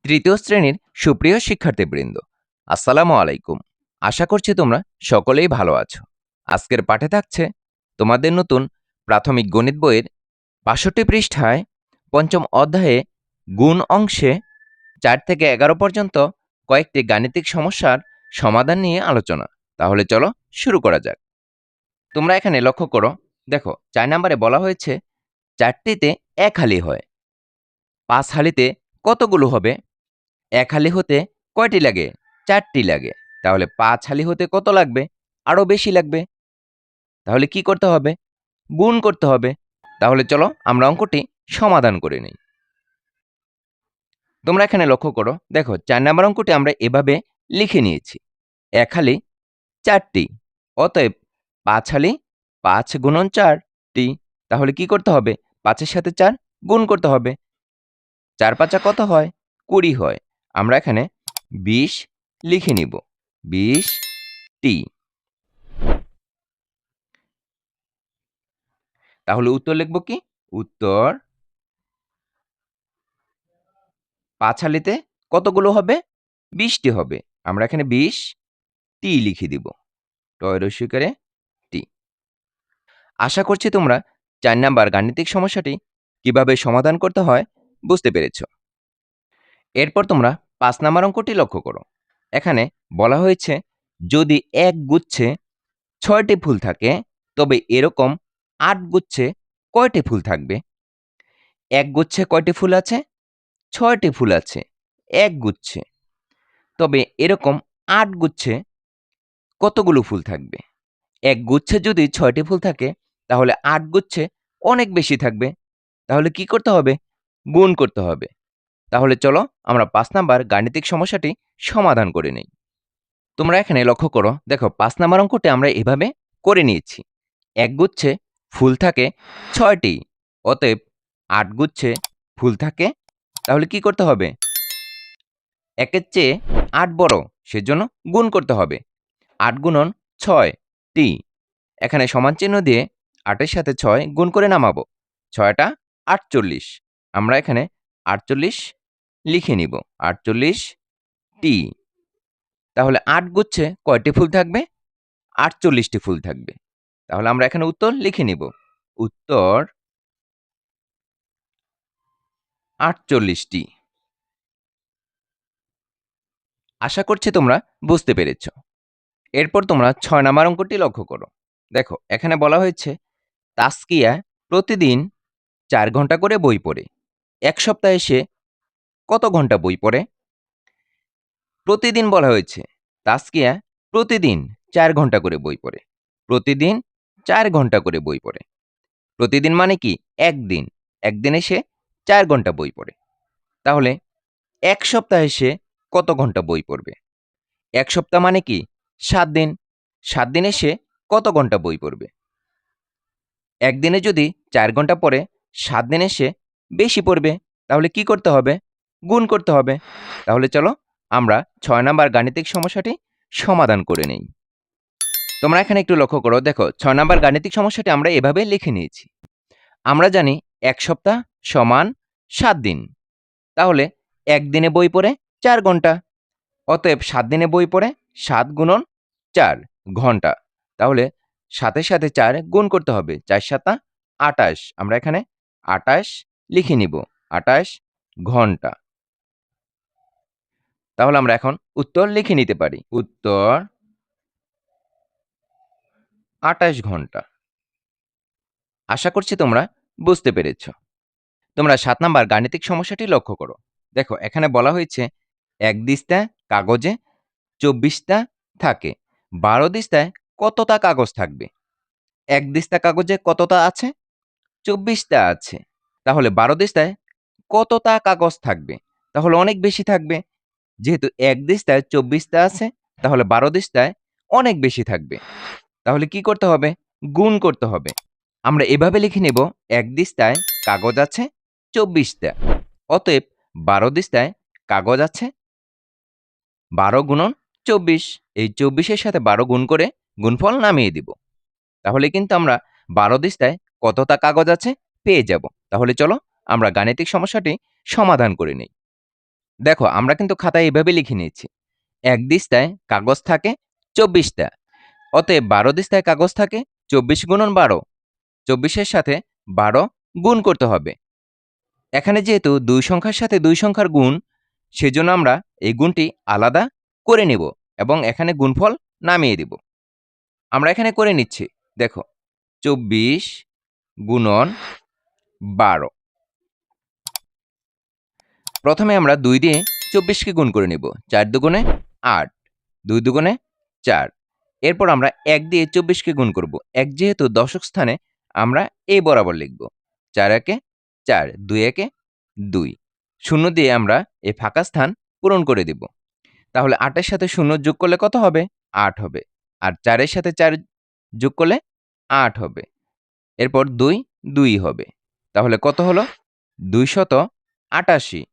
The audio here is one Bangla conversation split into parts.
তৃতীয় শ্রেণীর সুপ্রিয় শিক্ষার্থীবৃন্দ, আসসালামু আলাইকুম। আশা করছি তোমরা সকলেই ভালো আছো। আজকের পাঠে থাকছে তোমাদের নতুন প্রাথমিক গণিত বইয়ের ৬২ পৃষ্ঠায় পঞ্চম অধ্যায়ে গুণ অংশে ৪ থেকে ১১ পর্যন্ত কয়েকটি গাণিতিক সমস্যার সমাধান নিয়ে আলোচনা। তাহলে চলো শুরু করা যাক। তোমরা এখানে লক্ষ্য করো, দেখো ৪ নম্বরে বলা হয়েছে ৪টিতে ১ হালি হয়। ৫ হালিতে কতগুলো হবে? ১ হালি হতে কয়টি লাগে? ৪টি লাগে। তাহলে ৫ হালি হতে কত লাগবে? আরও বেশি লাগবে। তাহলে কি করতে হবে? গুণ করতে হবে। তাহলে চলো আমরা অঙ্কটি সমাধান করে নিই। তোমরা এখানে লক্ষ্য করো, দেখো ৪ নাম্বার অঙ্কটি আমরা এভাবে লিখে নিয়েছি। ১ হালি ৪টি, অতএব ৫ হালি ৫ গুণন ৪টি। তাহলে কি করতে হবে? ৫ এর সাথে ৪ গুণ করতে হবে। ৪ ৫ কত হয়? ২০ হয়। আমরা এখানে ২০ লিখে নিব। ২০টি। তাহলে উত্তর লিখব কি? উত্তর ৫ হালিতে কতগুলো হবে? ২০টি হবে। আমরা এখানে ২০টি লিখে দিব। টয় রসিকারে টি। আশা করছি তোমরা ৪ নাম্বার গাণিতিক সমস্যাটি কিভাবে সমাধান করতে হয় বুঝতে পেরেছ। এরপর তোমরা ৫ নাম্বার অঙ্কটি লক্ষ্য করো। এখানে বলা হয়েছে যদি এক গুচ্ছে ৬টি ফুল থাকে তবে এরকম ৮ গুচ্ছে কয়টি ফুল থাকবে? এক গুচ্ছে কয়টি ফুল আছে? ৬টি ফুল আছে এক গুচ্ছে। তবে এরকম ৮ গুচ্ছে কতগুলো ফুল থাকবে? এক গুচ্ছে যদি ৬টি ফুল থাকে তাহলে ৮ গুচ্ছে অনেক বেশি থাকবে। তাহলে কি করতে হবে? গুণ করতে হবে। তাহলে চলো আমরা ৫ নাম্বার গাণিতিক সমস্যাটি সমাধান করে নেই। তোমরা এখানে লক্ষ্য করো, দেখো ৫ নাম্বার অঙ্কটি আমরা এভাবে করে নিয়েছি। এক গুচ্ছে ফুল থাকে ৬টি, অতএব ৮ গুচ্ছে ফুল থাকে। তাহলে কি করতে হবে? একের চেয়ে ৮ বড়, সেজন্য গুণ করতে হবে। ৮ গুণন ৬টি। এখানে সমান চিহ্ন দিয়ে ৮ এর সাথে ৬ গুণ করে নামাবো। ৬টা ৪৮। আমরা এখানে ৪৮ লিখে নিব। ৪৮টি। তাহলে ৮ গুচ্ছে কয়টি ফুল থাকবে? ৪৮টি ফুল থাকবে। তাহলে আমরা এখানে উত্তর লিখে নিব। উত্তর ৪৮টি। আশা করছি তোমরা বুঝতে পেরেছ। এরপর তোমরা ৬ নাম্বার অঙ্কটি লক্ষ্য করো। দেখো এখানে বলা হয়েছে তাসকিয়া প্রতিদিন ৪ ঘন্টা করে বই পড়ে। এক সপ্তাহে সে কত ঘন্টা বই পড়ে? প্রতিদিন বলা হয়েছে তাসকিয়া প্রতিদিন ৪ ঘন্টা করে বই পড়ে। প্রতিদিন ৪ ঘন্টা করে বই পড়ে। প্রতিদিন মানে কি? একদিন। একদিনে সে ৪ ঘন্টা বই পড়ে। তাহলে এক সপ্তাহে সে কত ঘন্টা বই পড়বে? এক সপ্তাহ মানে কি? ৭ দিন। ৭ দিনে সে কত ঘন্টা বই পড়বে? একদিনে যদি ৪ ঘন্টা পড়ে, ৭ দিনে সে বেশি পড়বে। তাহলে কি করতে হবে? গুণ করতে হবে। তাহলে চলো আমরা ৬ নাম্বার গাণিতিক সমস্যাটি সমাধান করে নেই। তোমরা এখানে একটু লক্ষ্য করো, দেখো ৬ নাম্বার গাণিতিক সমস্যাটি আমরা এভাবে লিখে নিয়েছি। আমরা জানি ১ সপ্তাহ সমান ৭ দিন। তাহলে একদিনে বই পড়ে ৪ ঘন্টা। অতএব ৭ দিনে বই পড়ে ৭ গুণন ৪ ঘন্টা। তাহলে ৭ এর সাথে ৪ গুণ করতে হবে। ৪ ৭ ২৮। আমরা এখানে ২৮ লিখে নিব। ২৮ ঘন্টা। তাহলে আমরা এখন উত্তর লিখে নিতে পারি। উত্তর ২৮ ঘন্টা। আশা করছি তোমরা বুঝতে পেরেছ। তোমরা ৭ নাম্বার গাণিতিক সমস্যাটি লক্ষ্য করো। দেখো এখানে বলা হয়েছে এক দিস্তা কাগজে ২৪টা থাকে। ১২ দিস্তায় কতটা কাগজ থাকবে? এক দিস্তা কাগজে কতটা আছে? ২৪টা আছে। তাহলে ১২ দিস্তায় কতটা কাগজ থাকবে? তাহলে অনেক বেশি থাকবে। যেহেতু এক দিস্তায় ২৪টা আছে, তাহলে ১২ দিস্তায় অনেক বেশি থাকবে। তাহলে কি করতে হবে? গুণ করতে হবে। আমরা এভাবে লিখে নেব, এক দিস্তায় কাগজ আছে ২৪টা। অতএব ১২ দিস্তায় কাগজ আছে ১২ গুণন ২৪। এই ২৪-এর সাথে ১২ গুণ করে গুণফল নামিয়ে দিব। তাহলে কিন্তু আমরা ১২ দিস্তায় কতটা কাগজ আছে পেয়ে যাব। তাহলে চলো আমরা গাণিতিক সমস্যাটি সমাধান করে নিই। দেখো আমরা কিন্তু খাতায় এভাবে লিখে নিয়েছি। ১ দিস্তায় কাগজ থাকে ২৪ টা। অতএব ১২ দিস্তায় কাগজ থাকে ২৪ গুণন ১২। ২৪ এর সাথে ১২ গুণ করতে হবে। এখানে যেহেতু ২ সংখ্যার সাথে ২ সংখ্যার গুণ, সেজন্য আমরা এই গুণটি আলাদা করে নেব এবং এখানে গুণফল নামিয়ে দিব। আমরা এখানে করে নিচ্ছি। দেখো ২৪ গুণন ১২। প্রথমে আমরা ২ দিয়ে ২৪ কে গুণ করে নিব। ৪ দুগুণে ৮, ২ দুগুণে ৪। এরপর আমরা ১ দিয়ে ২৪ কে গুণ করব। ১ যেহেতু দশক স্থানে আমরা এই বরাবর লিখব। ৪ একে ৪, ২ একে ২। ০ দিয়ে আমরা এই ফাঁকা স্থান পূরণ করে দিব। তাহলে ৮ এর সাথে ০ যোগ করলে কত হবে? ৮ হবে। আর ৪ এর সাথে ৪ যোগ করলে ৮ হবে। এরপর ২, ২ হবে। তাহলে কত হলো? ২৮৮।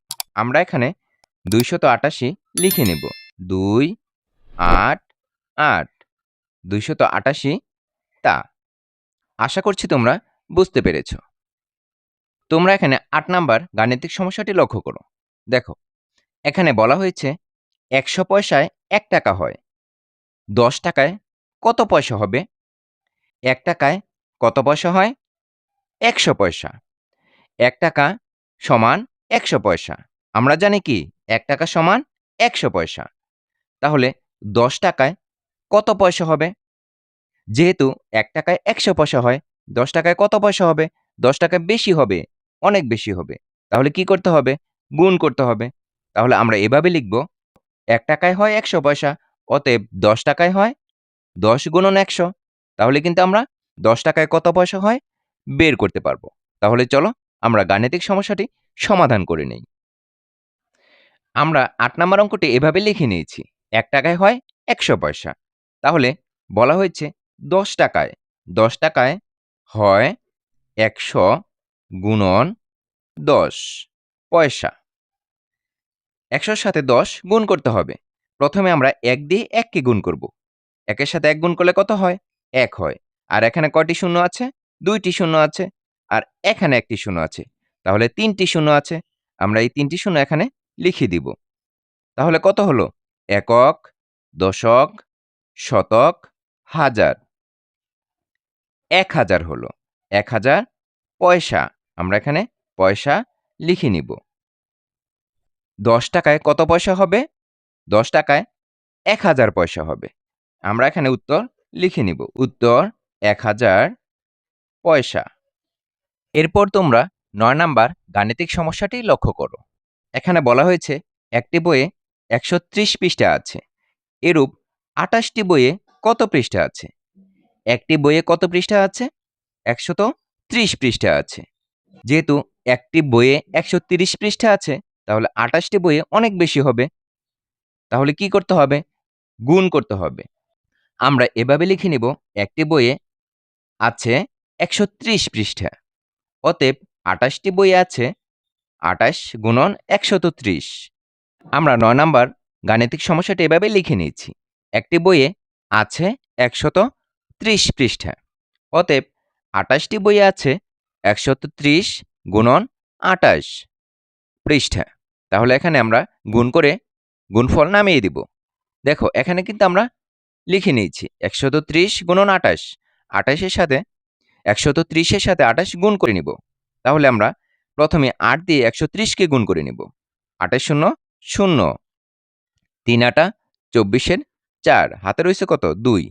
আমরা এখানে ২৮৮ লিখে নেব। ২, ৮, ৮, ২৮৮ টা। আশা করছি তোমরা বুঝতে পেরেছ। তোমরা এখানে ৮ নাম্বার গাণিতিক সমস্যাটি লক্ষ্য করো। দেখো, এখানে বলা হয়েছে ১০০ পয়সায় ১ টাকা হয়। ১০ টাকায় কত পয়সা হবে? ১ টাকায় কত পয়সা হয়? ১০০ পয়সা। ১ টাকা সমান ১০০ পয়সা। আমরা জানি কি ১ টাকা সমান ১০০ পয়সা। তাহলে ১০ টাকায় কত পয়সা হবে? যেহেতু ১ টাকায় ১০০ পয়সা হয়, ১০ টাকায় কত পয়সা হবে? ১০ টাকায় বেশি হবে, অনেক বেশি হবে। তাহলে কি করতে হবে? গুণ করতে হবে। তাহলে আমরা এভাবে লিখব, ১ টাকায় হয় ১০০ পয়সা, অতএব ১০ টাকায় হয় ১০ গুণন ১০০। তাহলে কিন্তু আমরা ১০ টাকায় কত পয়সা হয় বের করতে পারব। তাহলে চলো আমরা গাণিতিক সমস্যাটি সমাধান করে নেই। আমরা ৮ নাম্বার অঙ্কটি এভাবে লিখে নিয়েছি। ১ টাকায় হয় ১০০ পয়সা। তাহলে বলা হয়েছে ১০ টাকায়। ১০ টাকায় হয় ১০০ গুণন ১০ পয়সা। ১০০ র সাথে ১০ গুণ করতে হবে। প্রথমে আমরা ১ দিয়ে ১ কে গুণ করব। ১ এর সাথে ১ গুণ করলে কত হয়? ১ হয়। আর এখানে কয়টি শূন্য আছে? ২ টি শূন্য আছে। আর এখানে ১ টি শূন্য আছে। তাহলে ৩ টি শূন্য আছে। আমরা এই ৩ টি শূন্য এখানে লিখে দিব। তাহলে কত হলো? একক, দশক, শতক, হাজার। ১,০০০ হলো। ১,০০০ পয়সা। আমরা এখানে পয়সা লিখে নিব। ১০ টাকায় কত পয়সা হবে? ১০ টাকায় ১,০০০ পয়সা হবে। আমরা এখানে উত্তর লিখে নিব। উত্তর ১,০০০ পয়সা। এরপর তোমরা ৯ নাম্বার গাণিতিক সমস্যাটি লক্ষ্য করো। এখানে বলা হয়েছে একটি বইয়ে ১৩০ পৃষ্ঠা আছে। এরূপ ২৮ টি বইয়ে কত পৃষ্ঠা আছে? একটি বইয়ে কত পৃষ্ঠা আছে? ১৩০ পৃষ্ঠা আছে। যেহেতু একটি বইয়ে ১৩০ পৃষ্ঠা আছে, তাহলে ২৮ টি বইয়ে অনেক বেশি হবে। তাহলে কি করতে হবে? গুণ করতে হবে। আমরা এভাবে লিখে নিব, একটি বইয়ে আছে ১৩০ পৃষ্ঠা। অতএব ২৮ টি বই আছে, ২৮ গুণন ১৩০। আমরা ৯ নাম্বার গাণিতিক সমস্যাটি এভাবে লিখে নিয়েছি। একটি বইয়ে আছে ১৩০ পৃষ্ঠা। অতএব ২৮ টি বই আছে ১৩০ গুণন ২৮ পৃষ্ঠা। তাহলে এখানে আমরা গুণ করে গুণফল নামিয়ে দিব। দেখো, এখানে কিন্তু আমরা লিখে নিয়েছি ১৩০ গুণন ২৮। ২৮ এর সাথে ১৩০ এর সাথে ২৮ গুণ করে নিব। তাহলে আমরা প্রথমে ৮ দিয়ে ১৩০ কে গুণ করে নিব। ৮ এর শূন্য, শূন্য। ৩ ৮ ২৪ এর ৪। হাতে রয়েছে কত? ২।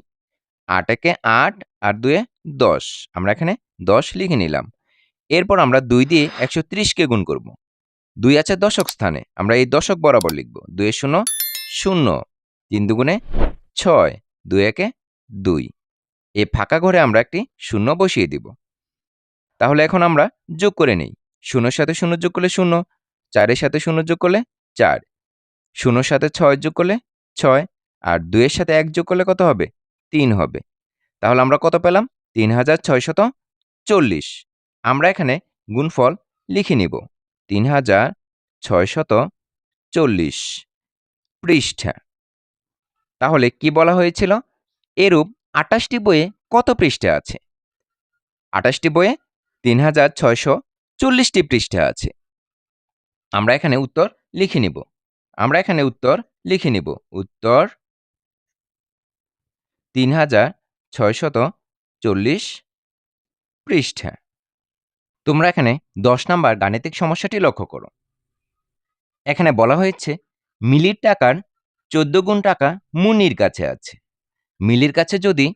৮ একে ৮ আর ২ এ ১০। আমরা এখানে ১০ লিখে নিলাম। এরপর আমরা ২ দিয়ে ১৩০ কে গুণ করব। ২ আছে দশক স্থানে। আমরা এই দশক বরাবর লিখব। ২ এর শূন্য, শূন্য। ৩ দুগুণে ৬। ২ একে ২। এই ফাঁকা ঘরে আমরা একটি শূন্য বসিয়ে দিব। তাহলে এখন আমরা যোগ করে নেই। শূন্যর সাথে শূন্য যোগ করলে শূন্য, ৪ এর সাথে শূন্য যোগ করলে ৪, শূন্যর সাথে ৬ যোগ করলে ৬, আর ২ এর সাথে ১ যোগ করলে কত হবে? ৩ হবে। তাহলে আমরা কত পেলাম? ৩,৬৪০। আমরা এখানে গুণফল লিখে নিব। ৩,৬৪০ পৃষ্ঠা। তাহলে কি বলা হয়েছিল? এরূপ ২৮ টি বইয়ে কত পৃষ্ঠা আছে? ২৮ টি বইয়ে ৩,৬৪০ টি পৃষ্ঠা আছে। আমরা এখানে উত্তর লিখে নিব। আমরা এখানে উত্তর লিখে নিব। উত্তর 3640 পৃষ্ঠা। তোমরা এখানে 10 নাম্বার গাণিতিক সমস্যাটি লক্ষ্য করো। এখানে বলা হয়েছে মিলির টাকার 14 গুণ টাকা মুনির কাছে আছে। মিলির কাছে যদি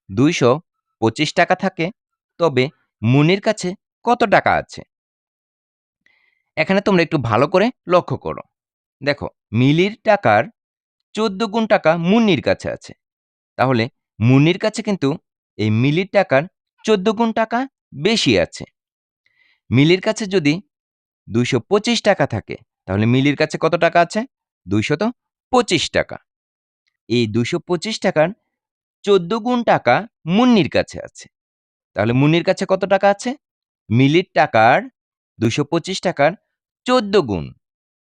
225 টাকা থাকে তবে মুনির কাছে কত টাকা আছে? এখানে তোমরা একটু ভালো করে লক্ষ্য করো। দেখো, মিলির টাকার 14 গুণ টাকা মুন্নির কাছে আছে। তাহলে মুন্নির কাছে কিন্তু এই মিলির টাকার 14 গুণ টাকা বেশি আছে। মিলির কাছে যদি 225 টাকা থাকে তাহলে মিলির কাছে কত টাকা আছে? 225 টাকা। এই 225 টাকার 14 গুণ টাকা মুন্নির কাছে আছে। তাহলে মুন্নির কাছে কত টাকা আছে? মিলির টাকার 225 টাকার 14 গুণ।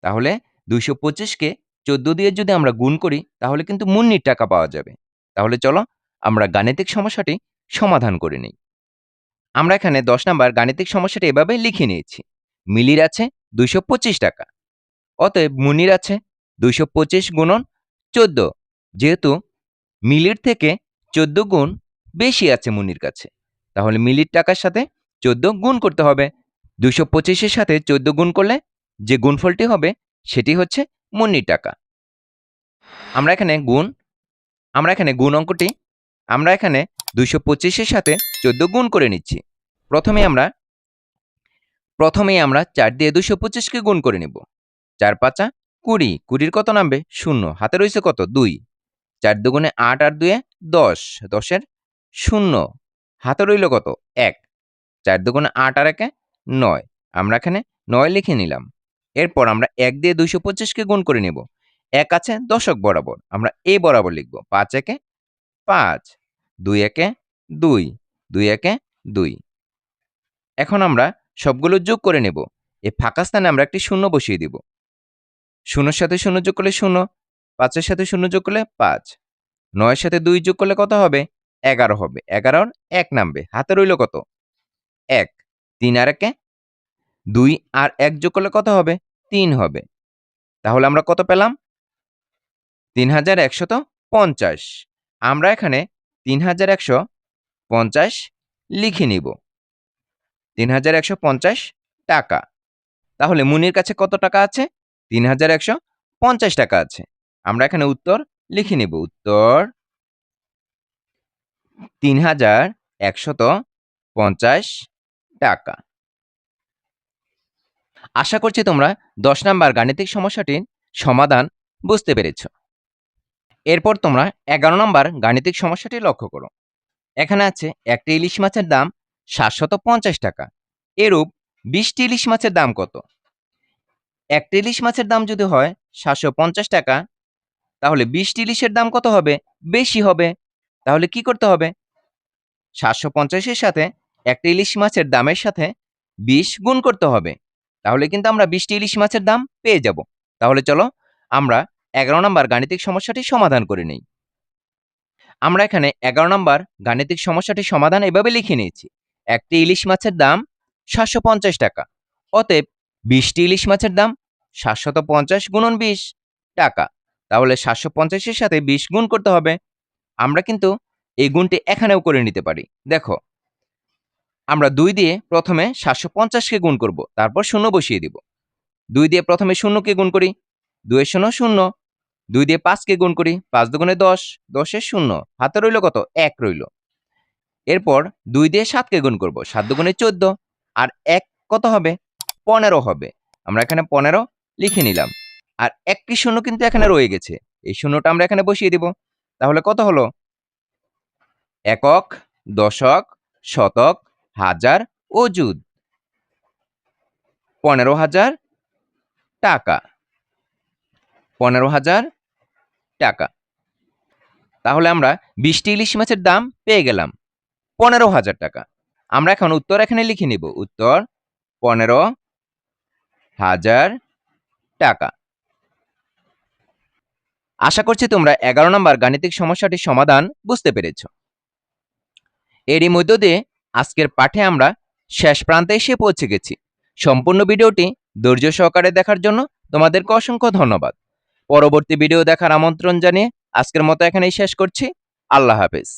তাহলে 225কে 14 দিয়ে যদি আমরা গুণ করি তাহলে কিন্তু মুন্নির টাকা পাওয়া যাবে। তাহলে চলো আমরা গাণিতিক সমস্যাটি সমাধান করে নিই। আমরা এখানে 10 নাম্বার গাণিতিক সমস্যাটি এভাবে লিখে নিয়েছি। মিলির আছে 225 টাকা। অতএব মুন্নির আছে 225 গুণন 14। যেহেতু মিলির থেকে 14 গুণ বেশি আছে মুন্নির কাছে, তাহলে মিলির টাকার সাথে 14 গুণ করতে হবে। 225 এর সাথে 14 গুণ করলে যে গুণফলটি হবে সেটি হচ্ছে মুন্নির টাকা। আমরা এখানে গুণ অঙ্কটি আমরা এখানে 225 এর সাথে 14 গুণ করে নিচ্ছি। প্রথমেই আমরা 4 দিয়ে 225 কে গুণ করে নিব। 4 5 20, 20 কত নামবে? 0, হাতে রয়েছে কত? 2। 4 দুগুণে 8 আর 2 10, 10 এর 0, হাতে রইল কত? 1। 4 দুগুণে 8 আর 1 9, আমরা এখানে 9 লিখে নিলাম। এরপর আমরা 1 দিয়ে 225 কে গুণ করে নেব। 1 আছে দশক বরাবর, আমরা এ বরাবর লিখব। 5 1 5, 2 1 2, 2 1 2। এখন আমরা সবগুলো যোগ করে নেব। এই ফাঁকা স্থানে আমরা একটি শূন্য বসিয়ে দিব। 0 সাথে 0 যোগ করলে 0, 5 এর সাথে 0 যোগ করলে 5, 9 এর সাথে 2 যোগ করলে কত হবে? 11 হবে। 11 আর 1 নামবে, হাতে রইল কত? 1। 3 আর 1 2 আর 1 যোগ করলে কত হবে? 3 হবে। তাহলে আমরা কত পেলাম? 3150। আমরা এখানে 3150 লিখে নিব। 3150 টাকা। তাহলে মুনির কাছে কত টাকা আছে? 3150 টাকা আছে। আমরা এখানে উত্তর লিখে নিব। উত্তর 3150 টাকা। আশা করছি তোমরা 10 নাম্বার গাণিতিক সমস্যাটির সমাধান বুঝতে পেরেছ। এরপর তোমরা 11 নাম্বার গাণিতিক সমস্যাটি লক্ষ্য করো। এখানে আছে একটি ইলিশ মাছের দাম 750 টাকা। এরূপ 20টি ইলিশ মাছের দাম কত? একটি ইলিশ মাছের দাম যদি হয় 750 টাকা, তাহলে 20টি ইলিশের দাম কত হবে? বেশি হবে। তাহলে কি করতে হবে? 750 এর সাথে একটি ইলিশ মাছের দামের সাথে 20 গুণ করতে হবে। তাহলে কিন্তু আমরা 20টি ইলিশ মাছের দাম পেয়ে যাব। তাহলে চলো আমরা 11 নাম্বার গাণিতিক সমস্যাটি সমাধান করে নেই। আমরা এখানে 11 নাম্বার গাণিতিক সমস্যাটির সমাধান এভাবে লিখে নিয়েছি। একটি ইলিশ মাছের দাম 750 টাকা। অতএব 20টি ইলিশ মাছের দাম 750 গুণন 20 টাকা। তাহলে 750 এর সাথে 20 গুণ করতে হবে। আমরা কিন্তু এই গুণটি এখানেও করে নিতে পারি। দেখো, আমরা 2 দিয়ে প্রথমে 750 কে গুণ করব, তারপর শূন্য বসিয়ে দিব। 2 দিয়ে প্রথমে 0 কে গুণ করি, 2 এর 0 0। 2 দিয়ে 5 কে গুণ করি, 5 দুগুণে 10, 10 এর 0, হাতে রইল কত? 1 রইল। এরপর 2 দিয়ে 7 কে গুণ করব, 7 দুগুণে 14, আর 1 কত হবে? 15 হবে। আমরা এখানে 15 লিখে নিলাম। আর একটি শূন্য কিন্তু এখানে রয়ে গেছে, এই শূন্যটা আমরা এখানে বসিয়ে দিব। তাহলে কত হলো? একক, দশক, শতক, হাজার, অযুত। 15,000 টাকা। 15,000 টাকা। তাহলে আমরা 20টি ইলিশ মাছের দাম পেয়ে গেলাম 15,000 টাকা। আমরা এখন উত্তর এখানে লিখে নিব। উত্তর 15,000 টাকা। আশা করছি তোমরা 11 নম্বর গাণিতিক সমস্যাটির সমাধান বুঝতে পেরেছ। এরই মধ্য দিয়ে আজকের পাঠে আমরা শেষ প্রান্তে এসে পৌঁছে গেছি। সম্পূর্ণ ভিডিওটি ধৈর্য সহকারে দেখার জন্য তোমাদেরকে অসংখ্য ধন্যবাদ। পরবর্তী ভিডিও দেখার আমন্ত্রণ জানিয়ে আজকের মতো এখানেই শেষ করছি। আল্লাহ হাফেজ।